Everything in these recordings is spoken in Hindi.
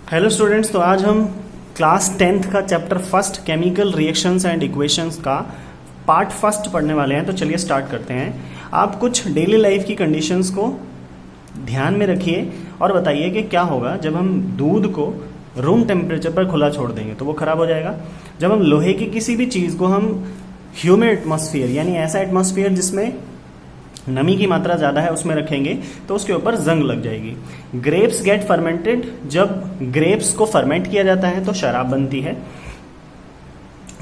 हेलो स्टूडेंट्स, तो आज हम क्लास 10th का chapter first chemical reactions and equations का पार्ट फर्स्ट पढ़ने वाले हैं। तो चलिए स्टार्ट करते हैं। आप कुछ डेली लाइफ की कंडीशंस को ध्यान में रखिए और बताइए कि क्या होगा जब हम दूध को रूम टेम्परेचर पर खुला छोड़ देंगे तो वो खराब हो जाएगा। जब हम लोहे की किसी भी चीज़ को हम ह्यूमिड एटमॉस्फेयर यानी ऐसा एटमॉस्फेयर जिसमें नमी की मात्रा ज़्यादा है उसमें रखेंगे तो उसके ऊपर जंग लग जाएगी। ग्रेप्स गेट फर्मेंटेड, जब ग्रेप्स को फर्मेंट किया जाता है तो शराब बनती है।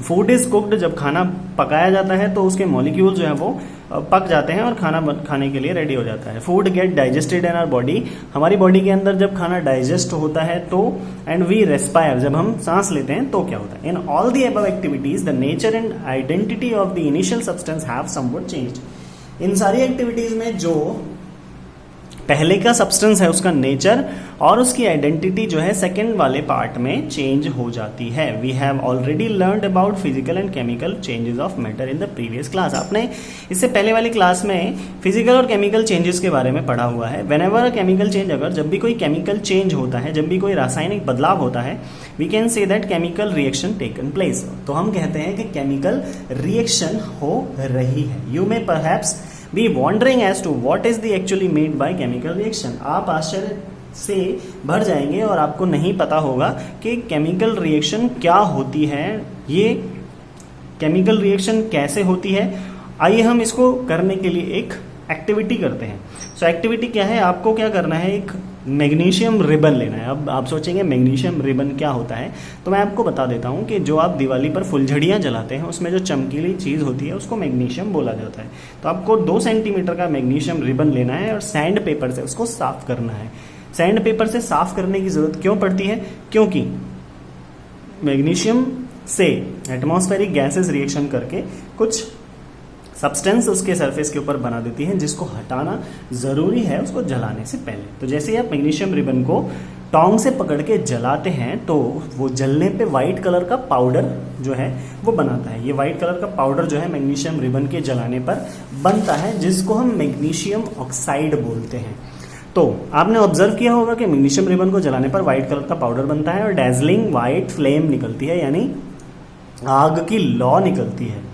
फूड इज कुक्ड, जब खाना पकाया जाता है तो उसके मॉलिक्यूल जो है वो पक जाते हैं और खाना खाने के लिए रेडी हो जाता है। Food get digested in our body, हमारी बॉडी के अंदर जब खाना डाइजेस्ट होता है तो एंड वी रेस्पायर, जब हम सांस लेते हैं तो क्या होता है। In all the above activities the nature and identity of the initial substance have somewhat changed. इन सारी एक्टिविटीज में जो पहले का सब्सटेंस है उसका नेचर और उसकी आइडेंटिटी जो है सेकंड वाले पार्ट में चेंज हो जाती है। We have already learned about physical and chemical changes of matter in the previous class. आपने इससे पहले वाली क्लास में फिजिकल और केमिकल चेंजेस के बारे में पढ़ा हुआ है। व्हेनेवर अ केमिकल चेंज, अगर जब भी कोई केमिकल चेंज होता है, जब भी कोई रासायनिक बदलाव होता है, we can say that chemical reaction taken place. तो हम कहते हैं कि केमिकल रिएक्शन हो रही है। You may perhaps be wondering as to what is the actually made by chemical reaction। आप आश्चर्य से भर जाएंगे और आपको नहीं पता होगा कि केमिकल रिएक्शन क्या होती है, ये केमिकल रिएक्शन कैसे होती है। आइए हम इसको करने के लिए एक एक्टिविटी करते हैं। सो एक्टिविटी क्या है, आपको क्या करना है, एक मैग्नीशियम रिबन लेना है। अब आप सोचेंगे मैग्नीशियम रिबन क्या होता है, तो मैं आपको बता देता हूँ कि जो आप दिवाली पर फुलझड़ियाँ जलाते हैं उसमें जो चमकीली चीज़ होती है उसको मैग्नीशियम बोला जाता है। तो आपको 2 सेंटीमीटर का मैग्नीशियम रिबन लेना है और सैंड पेपर से उसको साफ करना है। सैंड पेपर से साफ करने की जरूरत क्यों पड़ती है, क्योंकि मैग्नीशियम से एटमॉस्फेरिक गैसेस रिएक्शन करके कुछ सब्सटेंस उसके सरफेस के ऊपर बना देती है जिसको हटाना जरूरी है उसको जलाने से पहले। तो जैसे ही आप मैग्नीशियम रिबन को टोंग से पकड़ के जलाते हैं तो वो जलने पे वाइट कलर का पाउडर जो है वो बनाता है। ये वाइट कलर का पाउडर जो है मैग्नीशियम रिबन के जलाने पर बनता है, जिसको हम मैग्नीशियम ऑक्साइड बोलते हैं। तो आपने ऑब्जर्व किया होगा कि मैग्नीशियम रिबन को जलाने पर वाइट कलर का पाउडर बनता है और डैजलिंग वाइट फ्लेम निकलती है, यानी आग की लौ निकलती है।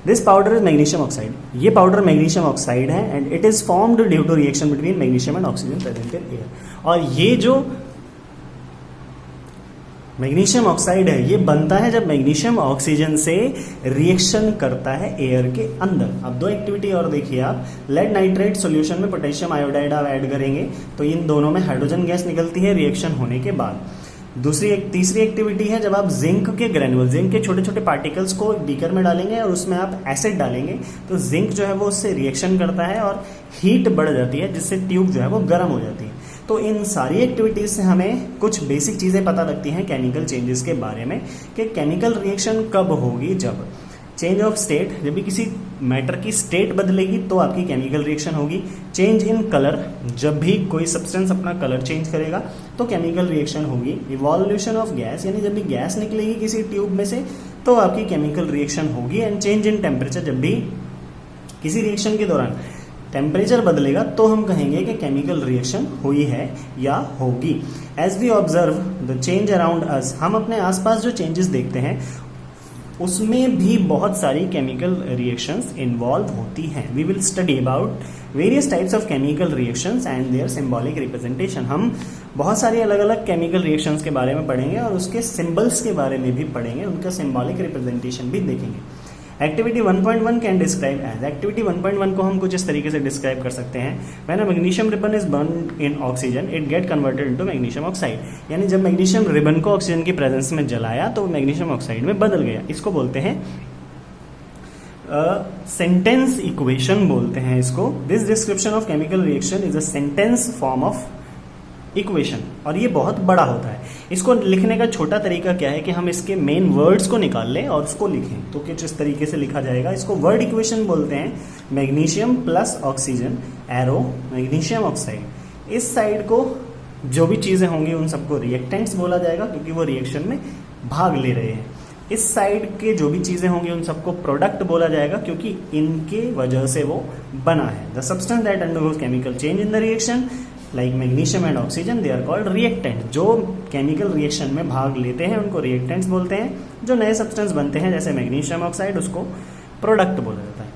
This powder is magnesium oxide. ये पाउडर मैग्नीशियम ऑक्साइड है and it is formed due to reaction between magnesium and oxygen present in air. और ये जो मैग्नीशियम ऑक्साइड है ये बनता है जब मैग्नीशियम ऑक्सीजन से रिएक्शन करता है एयर के अंदर। अब 2 एक्टिविटी और देखिए आप। लेड नाइट्रेट सॉल्यूशन में पोटेशियम आयोडाइड आप ऐड करेंगे तो इन दोनों में हाइड्रोजन गैस निकलती है रिएक्शन होने के बाद। तीसरी एक्टिविटी है जब आप जिंक के ग्रेनुअल, जिंक के छोटे छोटे पार्टिकल्स को बीकर में डालेंगे और उसमें आप एसिड डालेंगे तो जिंक जो है वो उससे रिएक्शन करता है और हीट बढ़ जाती है जिससे ट्यूब जो है वो गर्म हो जाती है। तो इन सारी एक्टिविटीज से हमें कुछ बेसिक चीजें पता लगती हैं केमिकल चेंजेस के बारे में कि केमिकल रिएक्शन कब होगी। जब चेंज ऑफ स्टेट, जब भी किसी मैटर की स्टेट बदलेगी तो आपकी केमिकल रिएक्शन होगी। चेंज इन कलर, जब भी कोई सब्सटेंस अपना कलर चेंज करेगा तो केमिकल रिएक्शन होगी। इवोल्यूशन ऑफ गैस, यानी जब भी गैस निकलेगी किसी ट्यूब में से तो आपकी केमिकल रिएक्शन होगी। एंड चेंज इन टेम्परेचर, जब भी किसी रिएक्शन के दौरान टेम्परेचर बदलेगा तो हम कहेंगे कि केमिकल रिएक्शन हुई है या होगी। As we observe the change around us, हम अपने आसपास जो चेंजेस देखते हैं उसमें भी बहुत सारी केमिकल रिएक्शंस इन्वॉल्व होती हैं। We will study about various types of chemical reactions and their symbolic representation. हम बहुत सारी अलग अलग केमिकल रिएक्शंस के बारे में पढ़ेंगे और उसके सिंबल्स के बारे में भी पढ़ेंगे, उनका सिंबॉलिक रिप्रेजेंटेशन भी देखेंगे। Activity 1.1 can describe as, activity 1.1 को हम कुछ इस तरीके से डिस्क्राइब कर सकते हैं। When a magnesium ribbon is burned in oxygen it get converted into magnesium oxide. यानी जब मैग्नीशियम रिबन को ऑक्सीजन की प्रेजेंस में जलाया तो मैग्नीशियम ऑक्साइड में बदल गया। इसको बोलते हैं सेंटेंस इक्वेशन बोलते हैं इसको। This description of chemical reaction is a sentence form of equation और ये बहुत बड़ा होता है। इसको लिखने का छोटा तरीका क्या है कि हम इसके मेन वर्ड्स को निकाल लें और उसको लिखें तो कुछ इस तरीके से लिखा जाएगा। इसको वर्ड इक्वेशन बोलते हैं। Magnesium plus oxygen arrow magnesium oxide. इस साइड को जो भी चीजें होंगी उन सबको रिएक्टेंट्स बोला जाएगा क्योंकि वो रिएक्शन में भाग ले रहे हैं। इस साइड के जो भी चीजें होंगी उन सबको प्रोडक्ट बोला जाएगा क्योंकि इनके वजह से वो बना है। The substance that undergoes chemical change in the reaction like magnesium and oxygen, they are called reactant. जो केमिकल रिएक्शन में भाग लेते हैं उनको रिएक्टेंट्स बोलते हैं। जो नए सब्सटेंस बनते हैं जैसे मैग्नीशियम ऑक्साइड, उसको प्रोडक्ट बोला जाता है।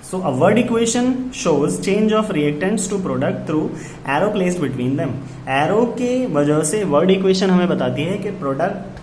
So a word equation shows change of reactants to product through arrow placed between them. Arrow के वजह से word equation हमें बताती है कि प्रोडक्ट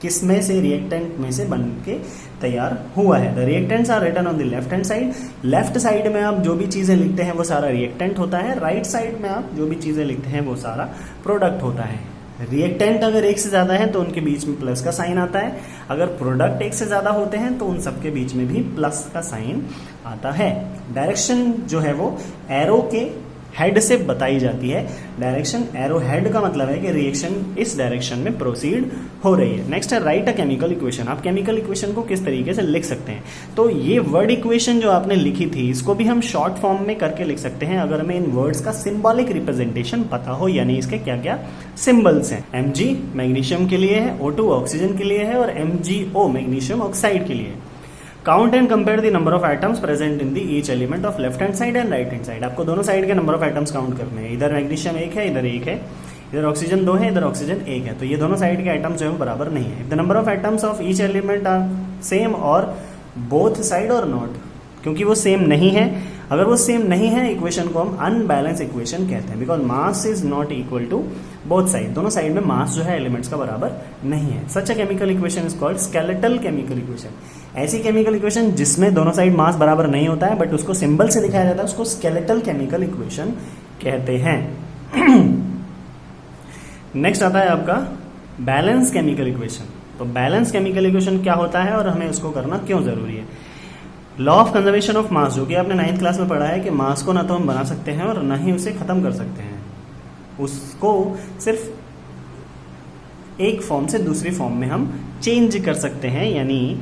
किस में से रिएक्टेंट में से बन के तैयार हुआ है। The reactants are written on the left hand side. Left side में आप जो भी चीजें लिखते हैं वो सारा रिएक्टेंट होता है। राइट साइड में आप जो भी चीजें लिखते हैं वो सारा प्रोडक्ट होता है। रिएक्टेंट अगर एक से ज्यादा है तो उनके बीच में प्लस का साइन आता है। अगर प्रोडक्ट एक से ज्यादा होते हैं तो उन सबके बीच में भी प्लस का साइन आता है। डायरेक्शन जो है वो एरो के हेड से बताई जाती है। डायरेक्शन एरो हेड का मतलब है कि रिएक्शन इस डायरेक्शन में प्रोसीड हो रही है। नेक्स्ट है राइट अ केमिकल इक्वेशन। आप केमिकल इक्वेशन को किस तरीके से लिख सकते हैं? तो ये वर्ड इक्वेशन जो आपने लिखी थी इसको भी हम शॉर्ट फॉर्म में करके लिख सकते हैं अगर हमें इन वर्ड्स का सिंबॉलिक रिप्रेजेंटेशन पता हो, यानी इसके क्या क्या सिंबल्स हैं। Mg मैग्नीशियम के लिए है, O2 ऑक्सीजन के लिए है और MgO मैग्नीशियम ऑक्साइड के लिए है। Count and compare the number of atoms present in the each element of left hand side and right hand side. आपको दोनों साइड के नंबर ऑफ एटम्स काउंट करने हैं। इधर मैग्नीशियम एक है, इधर एक है, इधर ऑक्सीजन 2 है, इधर ऑक्सीजन 1 है, तो ये दोनों साइड के एटम्स जो है बराबर नहीं है। The number of atoms of each element are same or both side or not, क्योंकि वो सेम नहीं है। अगर वो सेम नहीं है इक्वेशन को हम अनबैलेंस इक्वेशन कहते हैं, because mass is not equal to both side. दोनों साइड में मास जो है एलिमेंट्स का बराबर नहीं है। Such a chemical equation is called skeletal chemical equation. ऐसी केमिकल इक्वेशन जिसमें दोनों साइड मास बराबर नहीं होता है बट उसको सिंबल से दिखाया जाता है उसको स्केलेटल केमिकल इक्वेशन कहते हैं। नेक्स्ट आता है आपका बैलेंस केमिकल इक्वेशन। तो बैलेंस केमिकल इक्वेशन क्या होता है और हमें उसको करना क्यों जरूरी है? Law of conservation of mass, जो कि आपने 9th क्लास में पढ़ा है कि मास को ना तो हम बना सकते हैं और ना ही उसे खत्म कर सकते हैं, उसको सिर्फ एक फॉर्म से दूसरी फॉर्म में हम चेंज कर सकते हैं। यानी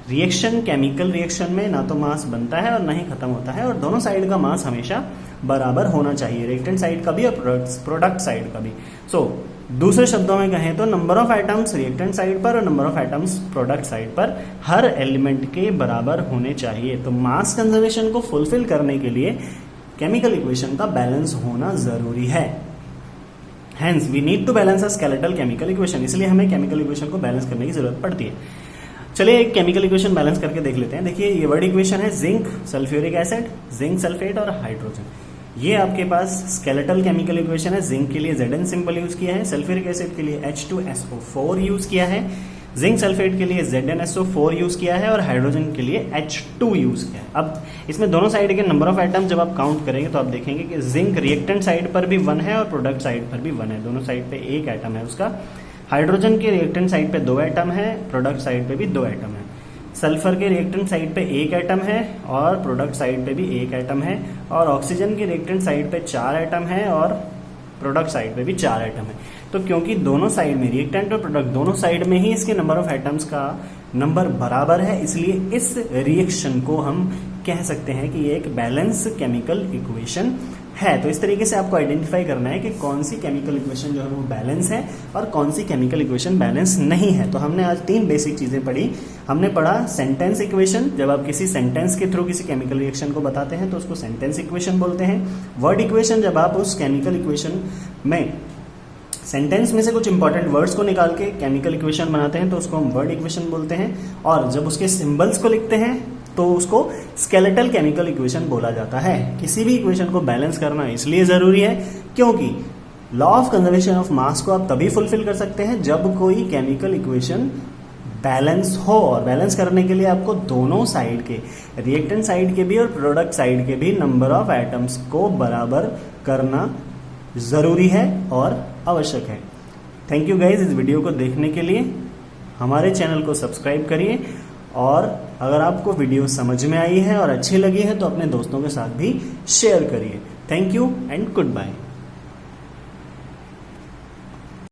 रिएक्शन, केमिकल रिएक्शन में ना तो मास बनता है और ना ही खत्म होता है और दोनों साइड का मास हमेशा बराबर होना चाहिए, रिएक्टेंट साइड का भी और प्रोडक्ट साइड का भी। सो दूसरे शब्दों में कहें तो number of atoms reactant side पर और number of atoms product side पर हर एलिमेंट के बराबर होने चाहिए। तो मास कंजर्वेशन को फुलफिल करने के लिए केमिकल इक्वेशन का बैलेंस होना जरूरी है। Hence we need to balance a skeletal chemical equation. इसलिए हमें केमिकल इक्वेशन को बैलेंस करने की जरूरत पड़ती है। चलिए एक केमिकल इक्वेशन बैलेंस करके देख लेते हैं। देखिए ये वर्ड इक्वेशन है zinc sulphuric acid, zinc sulphate और हाइड्रोजन। ये आपके पास स्केलेटल केमिकल इक्वेशन है। जिंक के लिए Zn सिंबल यूज किया है, सल्फ्यूरिक एसिड के लिए H2SO4 यूज किया है, जिंक सल्फेट के लिए ZnSO4 यूज किया है और हाइड्रोजन के लिए H2 यूज किया है। अब इसमें दोनों साइड के नंबर ऑफ एटम जब आप काउंट करेंगे तो आप देखेंगे कि जिंक रिएक्टेंट साइड पर भी 1 है और प्रोडक्ट साइड पर भी 1 है, दोनों साइड पे एक एटम है उसका। हाइड्रोजन के रिएक्टेंट साइड पे 2 एटम है, प्रोडक्ट साइड पे भी 2 एटम है। सल्फर के रिएक्टेंट साइड पे 1 एटम है और प्रोडक्ट साइड पे भी 1 एटम है और ऑक्सीजन के रिएक्टेंट साइड पे 4 एटम है और प्रोडक्ट साइड पे भी 4 एटम है। तो क्योंकि दोनों साइड में रिएक्टेंट और प्रोडक्ट दोनों साइड में ही इसके नंबर ऑफ एटम्स का नंबर बराबर है, इसलिए इस रिएक्शन को हम कह सकते हैं कि ये एक बैलेंस केमिकल इक्वेशन है। तो इस तरीके से आपको आइडेंटिफाई करना है कि कौन सी केमिकल इक्वेशन जो है वो बैलेंस है और कौन सी केमिकल इक्वेशन बैलेंस नहीं है। तो हमने आज 3 बेसिक चीजें पढ़ी। हमने पढ़ा सेंटेंस इक्वेशन, जब आप किसी सेंटेंस के थ्रू किसी केमिकल रिएक्शन को बताते हैं तो उसको सेंटेंस इक्वेशन बोलते हैं। वर्ड इक्वेशन, जब आप उस केमिकल इक्वेशन में सेंटेंस में से कुछ इंपॉर्टेंट वर्ड्स को निकाल के केमिकल इक्वेशन बनाते हैं तो उसको हम वर्ड इक्वेशन बोलते हैं। और जब उसके सिंबल्स को लिखते हैं तो उसको स्केलेटल केमिकल इक्वेशन बोला जाता है। किसी भी इक्वेशन को बैलेंस करना इसलिए जरूरी है क्योंकि law of conservation of mass को आप तभी फुलफिल कर सकते हैं जब कोई केमिकल इक्वेशन बैलेंस हो। और बैलेंस करने के लिए आपको दोनों साइड के, रिएक्टेंट साइड के भी और प्रोडक्ट साइड के भी नंबर ऑफ एटम्स को बराबर करना जरूरी है और आवश्यक है। थैंक यू गाइज इस वीडियो को देखने के लिए। हमारे चैनल को सब्सक्राइब करिए और अगर आपको वीडियो समझ में आई है और अच्छी लगी है तो अपने दोस्तों के साथ भी शेयर करिए। Thank you and good bye.